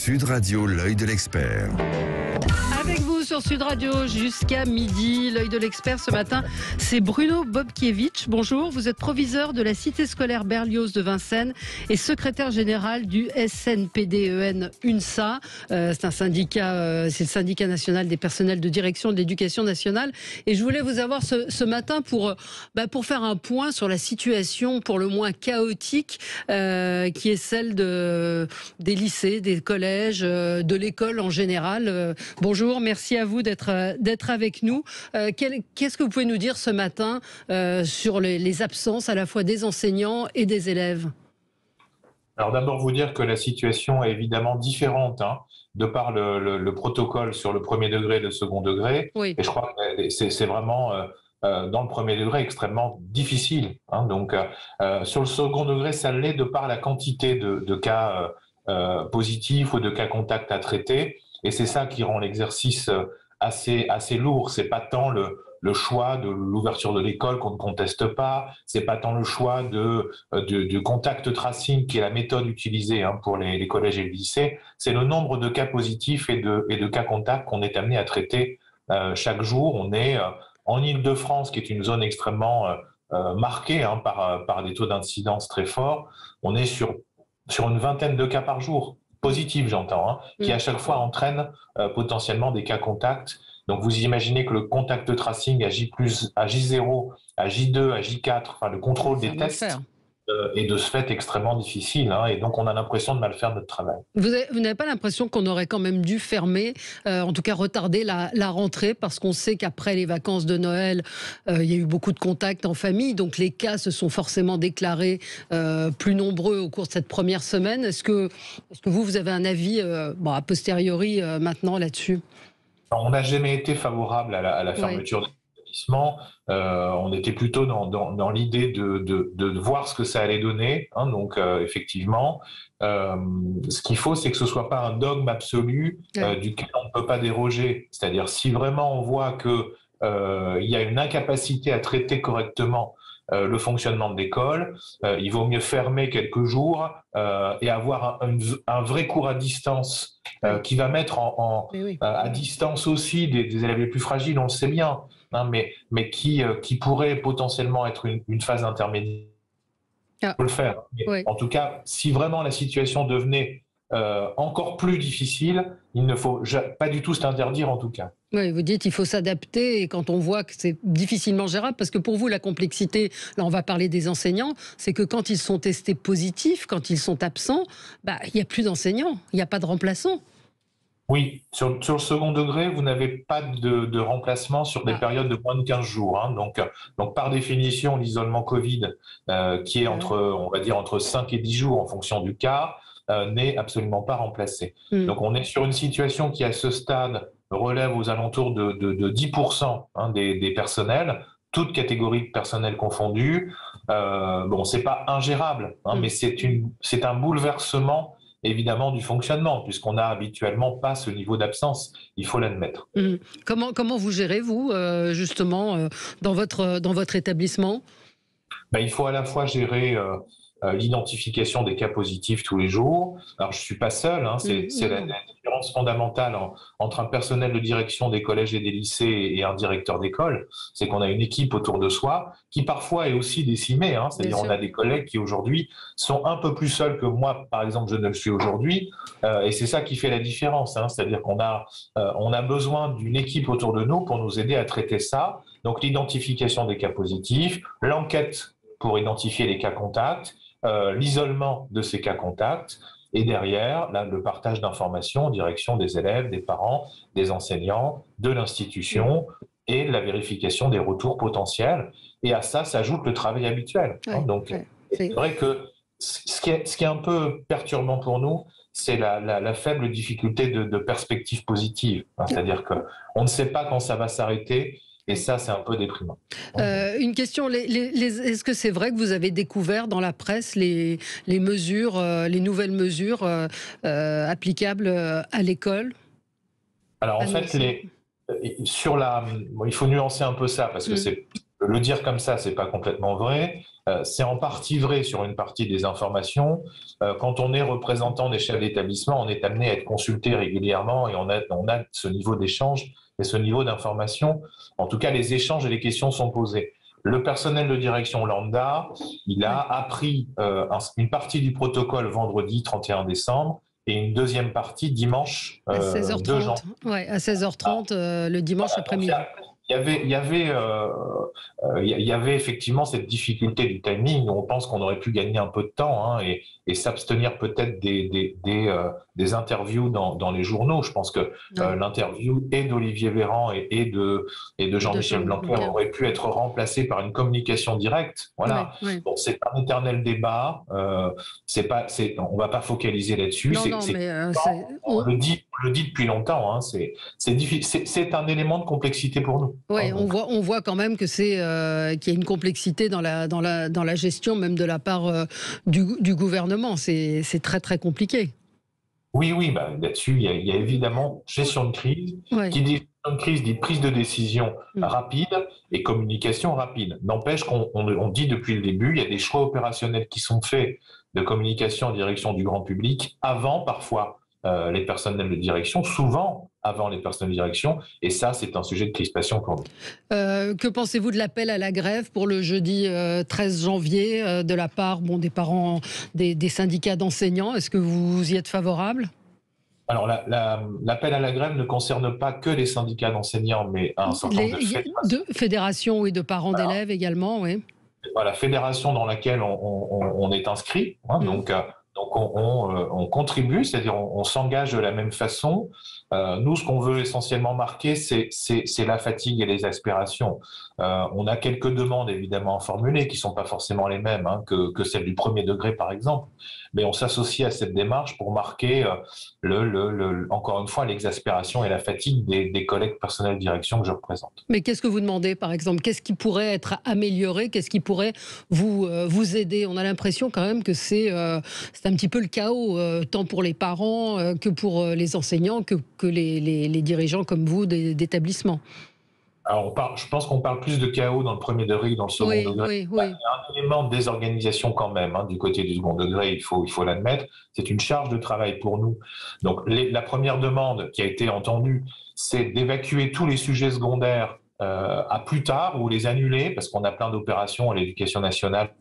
Sud Radio, l'œil de l'expert. Avec vous sur Sud Radio jusqu'à midi, l'œil de l'expert ce matin, c'est Bruno Bobkiewicz. Bonjour, vous êtes proviseur de la cité scolaire Berlioz de Vincennes et secrétaire général du SNPDEN UNSA. C'est un syndicat, c'est le syndicat national des personnels de direction de l'éducation nationale. Et je voulais vous avoir ce matin pour faire un point sur la situation pour le moins chaotique qui est celle des lycées, des collèges, de l'école en général. Bonjour, merci à vous d'être avec nous. Qu'est-ce que vous pouvez nous dire ce matin sur les absences à la fois des enseignants et des élèves ? Alors d'abord vous dire que la situation est évidemment différente de par le protocole sur le premier degré et le second degré. Oui. Et je crois que c'est vraiment dans le premier degré extrêmement difficile. Donc sur le second degré, ça l'est de par la quantité de cas positifs ou de cas contacts à traiter. Et c'est ça qui rend l'exercice assez lourd. C'est pas tant le choix de l'ouverture de l'école qu'on ne conteste pas, c'est pas tant le choix de contact tracing qui est la méthode utilisée pour les collèges et les lycées, c'est le nombre de cas positifs et de cas contacts qu'on est amené à traiter chaque jour. On est en Île-de-France, qui est une zone extrêmement marquée par des taux d'incidence très forts, on est sur une vingtaine de cas par jour. Positif, j'entends, qui à chaque fois entraîne potentiellement des cas contacts. Donc vous imaginez que le contact tracing à J+, à J0, à J2, à J4, enfin le contrôle des tests est de ce fait extrêmement difficile, et donc on a l'impression de mal faire notre travail. Vous n'avez pas l'impression qu'on aurait quand même dû fermer, en tout cas retarder la rentrée, parce qu'on sait qu'après les vacances de Noël, il y a eu beaucoup de contacts en famille, donc les cas se sont forcément déclarés plus nombreux au cours de cette première semaine. Est-ce que vous avez un avis a posteriori maintenant là-dessus ? On n'a jamais été favorable à la fermeture des établissements. On était plutôt dans l'idée de voir ce que ça allait donner. Donc effectivement, ce qu'il faut, c'est que ce soit pas un dogme absolu duquel on ne peut pas déroger. C'est-à-dire si vraiment on voit que il y a une incapacité à traiter correctement le fonctionnement de l'école, il vaut mieux fermer quelques jours et avoir un vrai cours à distance qui va mettre à distance aussi des élèves les plus fragiles, on le sait bien, mais qui pourrait potentiellement être une phase intermédiaire. Il faut le faire. En tout cas, si vraiment la situation devenait encore plus difficile, il ne faut pas du tout s'interdire en tout cas. Oui, vous dites qu'il faut s'adapter, et quand on voit que c'est difficilement gérable, parce que pour vous la complexité, là on va parler des enseignants, c'est que quand ils sont testés positifs, quand ils sont absents, il n'y a plus d'enseignants, il n'y a pas de remplaçants. Oui, sur le second degré, vous n'avez pas de remplacement sur des périodes de moins de 15 jours. Donc par définition, l'isolement Covid, qui est entre 5 et 10 jours en fonction du cas, n'est absolument pas remplacé. Donc on est sur une situation qui, à ce stade, relève aux alentours de 10% des personnels, toutes catégories de personnel confondues. C'est pas ingérable, mais c'est un bouleversement évidemment du fonctionnement, puisqu'on n'a habituellement pas ce niveau d'absence, il faut l'admettre. Comment vous gérez, vous, justement, dans votre établissement ? Il faut à la fois gérer l'identification des cas positifs tous les jours. Alors je suis pas seul, c'est la différence fondamentale entre un personnel de direction des collèges et des lycées et un directeur d'école, c'est qu'on a une équipe autour de soi qui parfois est aussi décimée, c'est-à-dire on a des collègues qui aujourd'hui sont un peu plus seuls que moi, par exemple je ne le suis aujourd'hui, et c'est ça qui fait la différence, c'est-à-dire qu'on a besoin d'une équipe autour de nous pour nous aider à traiter ça. Donc l'identification des cas positifs, l'enquête pour identifier les cas contacts, l'isolement de ces cas contacts, et derrière, le partage d'informations en direction des élèves, des parents, des enseignants, de l'institution, et la vérification des retours potentiels. Et à ça s'ajoute le travail habituel. C'est vrai que ce qui est un peu perturbant pour nous, c'est la faible difficulté de perspective positive. C'est-à-dire qu'on ne sait pas quand ça va s'arrêter. Et ça, c'est un peu déprimant. Une question, est-ce que c'est vrai que vous avez découvert dans la presse les mesures, les nouvelles mesures applicables à l'école ? Alors en fait, il faut nuancer un peu ça, parce que c'est le dire comme ça, c'est pas complètement vrai. C'est en partie vrai sur une partie des informations. Quand on est représentant des chefs d'établissement, on est amené à être consulté régulièrement et on a ce niveau d'échange et ce niveau d'information. En tout cas, les échanges et les questions sont posées. Le personnel de direction lambda, il a appris une partie du protocole vendredi 31 décembre et une deuxième partie dimanche À 2 janvier. 16h30, ouais, à 16h30 le dimanche après-midi. Il y avait effectivement cette difficulté du timing. On pense qu'on aurait pu gagner un peu de temps et s'abstenir peut-être des interviews dans les journaux. Je pense que l'interview et d'Olivier Véran et de Jean-Michel Blanquer aurait pu être remplacée par une communication directe. Voilà. Bon, c'est un éternel débat. On ne va pas focaliser là-dessus. On le dit depuis longtemps. C'est un élément de complexité pour nous. Oui, on voit quand même que qu'il y a une complexité dans la gestion, même de la part du gouvernement. C'est très très compliqué. Oui, là-dessus, il y a évidemment gestion de crise. Qui dit gestion de crise dit prise de décision rapide et communication rapide. N'empêche qu'on dit depuis le début, il y a des choix opérationnels qui sont faits de communication en direction du grand public avant parfois les personnels de direction, souvent avant les personnels de direction, et ça, c'est un sujet de crispation pour nous. Que pensez-vous de l'appel à la grève pour le jeudi 13 janvier de la part des parents, des syndicats d'enseignants? Est-ce que vous y êtes favorable? Alors, l'appel à la grève ne concerne pas que les syndicats d'enseignants, mais un certain nombre de fédérations et de parents d'élèves également, oui. Voilà, fédération dans laquelle on est inscrit, donc on contribue, c'est-à-dire on s'engage de la même façon. Nous, ce qu'on veut essentiellement marquer, c'est la fatigue et les aspirations. On a quelques demandes évidemment formulées qui ne sont pas forcément les mêmes que celles du premier degré, par exemple, mais on s'associe à cette démarche pour marquer encore une fois l'exaspération et la fatigue des collègues personnels de direction que je représente. Mais qu'est-ce que vous demandez, par exemple? Qu'est-ce qui pourrait être amélioré? Qu'est-ce qui pourrait vous aider? On a l'impression quand même que c'est un petit peu le chaos, tant pour les parents que pour les enseignants, que les dirigeants comme vous d'établissements. Alors, je pense qu'on parle plus de chaos dans le premier degré que dans le second degré. Il y a un élément de désorganisation quand même du côté du second degré, il faut l'admettre. C'est une charge de travail pour nous. Donc, la première demande qui a été entendue, c'est d'évacuer tous les sujets secondaires à plus tard ou les annuler, parce qu'on a plein d'opérations à l'éducation nationale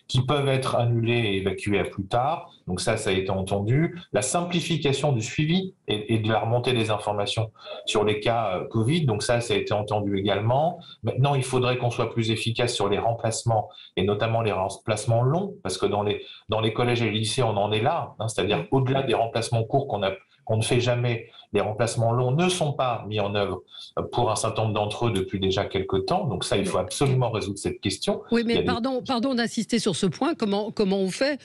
qui peuvent être annulées et évacuées à plus tard. Donc ça a été entendu. La simplification du suivi et de la remontée des informations sur les cas Covid, donc ça a été entendu également. Maintenant, il faudrait qu'on soit plus efficace sur les remplacements et notamment les remplacements longs, parce que dans les collèges et les lycées, on en est là, c'est-à-dire au-delà des remplacements courts qu'on ne fait jamais, les remplacements longs ne sont pas mis en œuvre pour un certain nombre d'entre eux depuis déjà quelques temps. Donc ça, il faut absolument résoudre cette question. Oui, mais pardon d'insister sur ce point. Comment on fait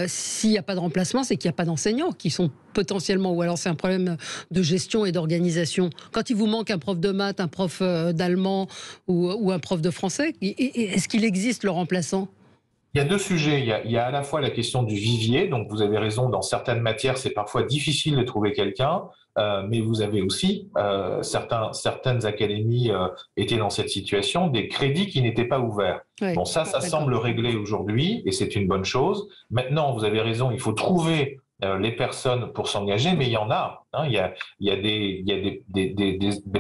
s'il n'y a pas de remplacement, c'est qu'il n'y a pas d'enseignants qui sont potentiellement, ou alors c'est un problème de gestion et d'organisation. Quand il vous manque un prof de maths, un prof d'allemand ou un prof de français, est-ce qu'il existe le remplaçant ? Il y a deux sujets. Il y a à la fois la question du vivier. Donc, vous avez raison, dans certaines matières, c'est parfois difficile de trouver quelqu'un. Mais vous avez aussi, certaines académies étaient dans cette situation, des crédits qui n'étaient pas ouverts. Oui, bon, ça semble réglé aujourd'hui et c'est une bonne chose. Maintenant, vous avez raison, il faut trouver les personnes pour s'engager, mais il y en a. Il y a des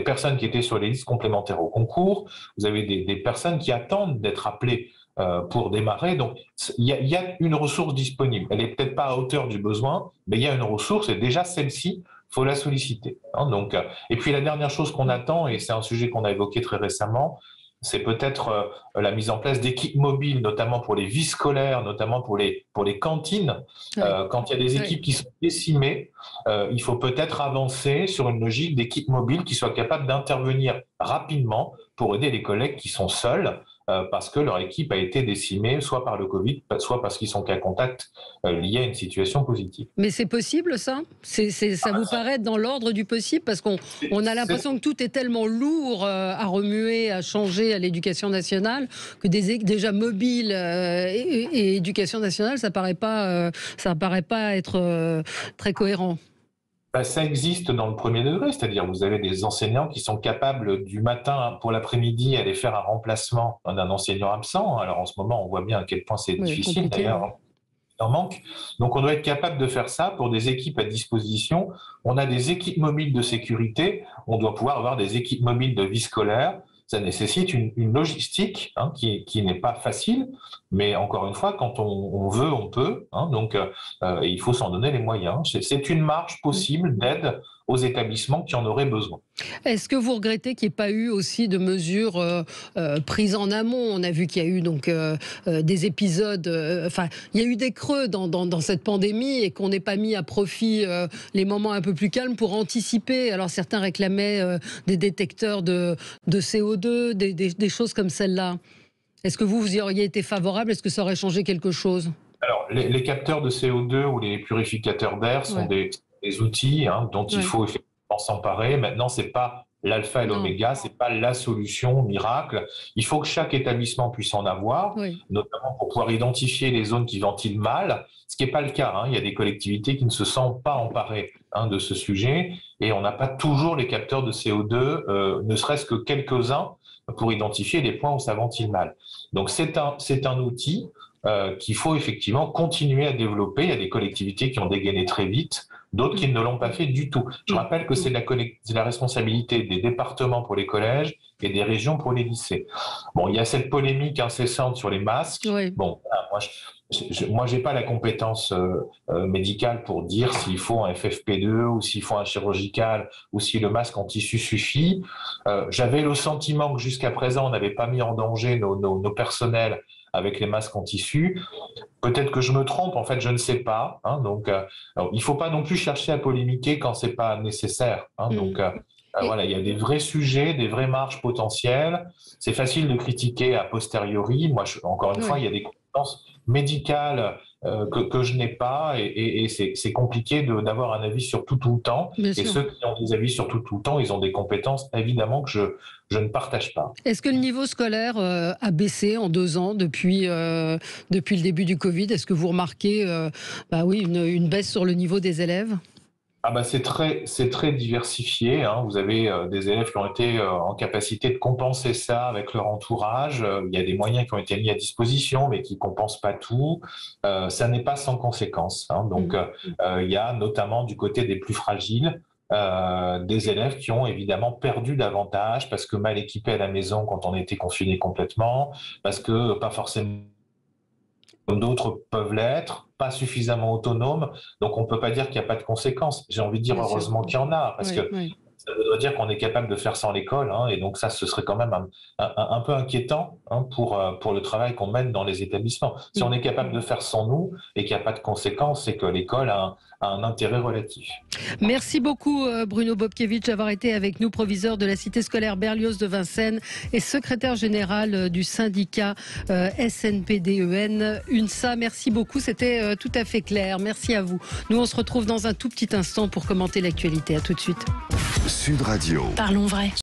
personnes qui étaient sur les listes complémentaires au concours. Vous avez des personnes qui attendent d'être appelées pour démarrer. Donc, il y a une ressource disponible. Elle n'est peut-être pas à hauteur du besoin, mais il y a une ressource et déjà celle-ci, il faut la solliciter. Donc, et puis la dernière chose qu'on attend, et c'est un sujet qu'on a évoqué très récemment, c'est peut-être la mise en place d'équipes mobiles, notamment pour les vies scolaires, notamment pour les cantines. Oui. Quand il y a des équipes qui sont décimées, il faut peut-être avancer sur une logique d'équipes mobiles qui soient capables d'intervenir rapidement pour aider les collègues qui sont seuls, parce que leur équipe a été décimée, soit par le Covid, soit parce qu'ils sont cas contact liés à une situation positive. Mais c'est possible, ça ? Ça vous paraît dans l'ordre du possible ? Parce qu'on a l'impression que tout est tellement lourd à remuer, à changer à l'éducation nationale, que déjà mobile et éducation nationale, ça paraît pas être très cohérent. Ça existe dans le premier degré, c'est-à-dire vous avez des enseignants qui sont capables du matin pour l'après-midi aller faire un remplacement d'un enseignant absent. Alors en ce moment, on voit bien à quel point c'est difficile d'ailleurs. Il en manque. Donc on doit être capable de faire ça pour des équipes à disposition. On a des équipes mobiles de sécurité, on doit pouvoir avoir des équipes mobiles de vie scolaire. Ça nécessite une logistique qui n'est pas facile, mais encore une fois, quand on veut, on peut. Donc, il faut s'en donner les moyens. C'est une marge possible d'aide aux établissements qui en auraient besoin. Est-ce que vous regrettez qu'il n'y ait pas eu aussi de mesures prises en amont? On a vu qu'il y a eu donc des épisodes, il y a eu des creux dans cette pandémie et qu'on n'ait pas mis à profit les moments un peu plus calmes pour anticiper. Alors certains réclamaient des détecteurs de CO2, des choses comme celle-là. Est-ce que vous y auriez été favorable? Est-ce que ça aurait changé quelque chose? Alors, les capteurs de CO2 ou les purificateurs d'air sont des outils dont il faut effectivement s'emparer. Maintenant, c'est pas l'alpha et l'oméga, c'est pas la solution miracle. Il faut que chaque établissement puisse en avoir, notamment pour pouvoir identifier les zones qui ventilent mal, ce qui n'est pas le cas. Il y a des collectivités qui ne se sentent pas emparées de ce sujet et on n'a pas toujours les capteurs de CO2, ne serait-ce que quelques-uns, pour identifier les points où ça ventile mal. Donc c'est un outil qu'il faut effectivement continuer à développer. Il y a des collectivités qui ont dégainé très vite, d'autres qui ne l'ont pas fait du tout. Je rappelle que c'est la responsabilité des départements pour les collèges et des régions pour les lycées. Bon, il y a cette polémique incessante sur les masques. Bon, moi, j'ai pas la compétence médicale pour dire s'il faut un FFP2 ou s'il faut un chirurgical ou si le masque en tissu suffit. J'avais le sentiment que jusqu'à présent, on n'avait pas mis en danger nos personnels avec les masques en tissu. Peut-être que je me trompe, en fait, je ne sais pas. Donc, il ne faut pas non plus chercher à polémiquer quand c'est pas nécessaire. Donc, voilà, il y a des vrais sujets, des vraies marges potentielles. C'est facile de critiquer a posteriori. Moi, encore une fois, il y a des compétences médicales que je n'ai pas et c'est compliqué d'avoir un avis sur tout le temps. Bien sûr. Ceux qui ont des avis sur tout le temps, ils ont des compétences évidemment que je ne partage pas. Est-ce que le niveau scolaire a baissé en 2 ans depuis le début du Covid? Est-ce que vous remarquez une baisse sur le niveau des élèves? C'est très diversifié. Vous avez des élèves qui ont été en capacité de compenser ça avec leur entourage. Il y a des moyens qui ont été mis à disposition, mais qui ne compensent pas tout. Ça n'est pas sans conséquence. Donc, il y a notamment du côté des plus fragiles, des élèves qui ont évidemment perdu davantage parce que mal équipés à la maison quand on était confinés complètement, parce que pas forcément d'autres peuvent l'être, pas suffisamment autonomes, donc on ne peut pas dire qu'il n'y a pas de conséquences. J'ai envie de dire heureusement qu'il y en a, parce que ça voudrait dire qu'on est capable de faire sans l'école, et donc ça, ce serait quand même un peu inquiétant pour le travail qu'on mène dans les établissements. Si on est capable de faire sans nous et qu'il n'y a pas de conséquences, c'est que l'école a un intérêt relatif. Merci beaucoup Bruno Bobkiewicz d'avoir été avec nous, proviseur de la cité scolaire Berlioz de Vincennes et secrétaire général du syndicat SNPDEN UNSA. Merci beaucoup, c'était tout à fait clair. Merci à vous. Nous, on se retrouve dans un tout petit instant pour commenter l'actualité. À tout de suite. Sud Radio. Parlons vrai.